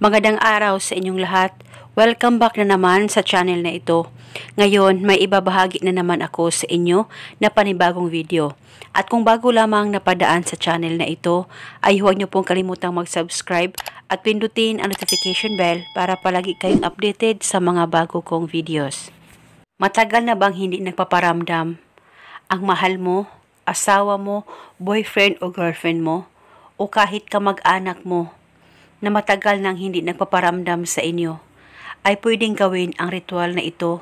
Magandang araw sa inyong lahat. Welcome back na naman sa channel na ito. Ngayon, may ibabahagi na naman ako sa inyo na panibagong video. At kung bago lamang napadaan sa channel na ito, ay huwag niyo pong kalimutang mag-subscribe at pindutin ang notification bell para palagi kayong updated sa mga bago kong videos. Matagal na bang hindi nagpaparamdam ang mahal mo, asawa mo, boyfriend o girlfriend mo, o kahit kamag-anak mo na matagal nang hindi nagpaparamdam sa inyo, ay pwedeng gawin ang ritual na ito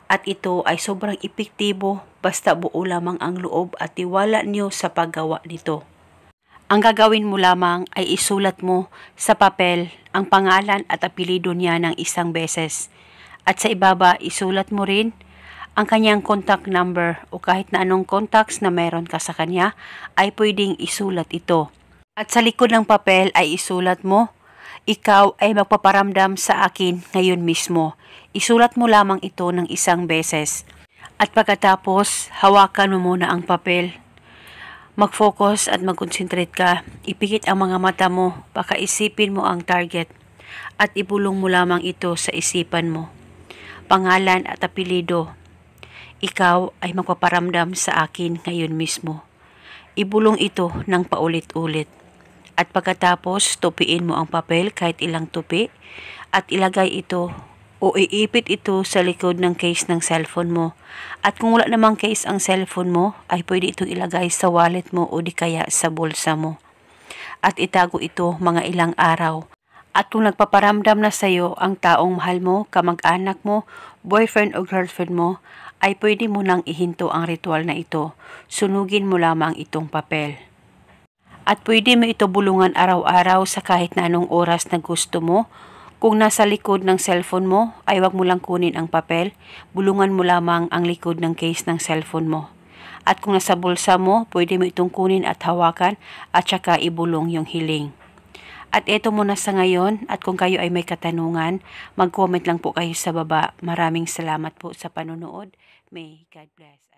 at ito ay sobrang epektibo basta buo lamang ang loob at tiwala niyo sa paggawa nito. Ang gagawin mo lamang ay isulat mo sa papel ang pangalan at apelyido niya ng isang beses at sa ibaba isulat mo rin ang kanyang contact number o kahit na anong contacts na meron ka sa kanya ay pwedeng isulat ito. At sa likod ng papel ay isulat mo, ikaw ay magpaparamdam sa akin ngayon mismo. Isulat mo lamang ito ng isang beses. At pagkatapos, hawakan mo muna ang papel. Mag-focus at mag-concentrate ka. Ipikit ang mga mata mo, baka isipin mo ang target. At ibulong mo lamang ito sa isipan mo. Pangalan at apelyido. Ikaw ay magpaparamdam sa akin ngayon mismo. Ibulong ito ng paulit-ulit. At pagkatapos, tupiin mo ang papel kahit ilang tupi at ilagay ito o iipit ito sa likod ng case ng cellphone mo. At kung wala namang case ang cellphone mo, ay pwede itong ilagay sa wallet mo o di kaya sa bulsa mo. At itago ito mga ilang araw. At kung nagpaparamdam na sa iyo ang taong mahal mo, kamag-anak mo, boyfriend o girlfriend mo, ay pwede mo nang ihinto ang ritual na ito. Sunugin mo lamang itong papel. At pwede mo ito bulungan araw-araw sa kahit na anong oras na gusto mo. Kung nasa likod ng cellphone mo, ay wag mo lang kunin ang papel. Bulungan mo lamang ang likod ng case ng cellphone mo. At kung nasa bulsa mo, pwede mo itong kunin at hawakan at saka ibulong yung hiling. At ito muna sa ngayon, at kung kayo ay may katanungan, mag-comment lang po kayo sa baba. Maraming salamat po sa panonood. May God bless.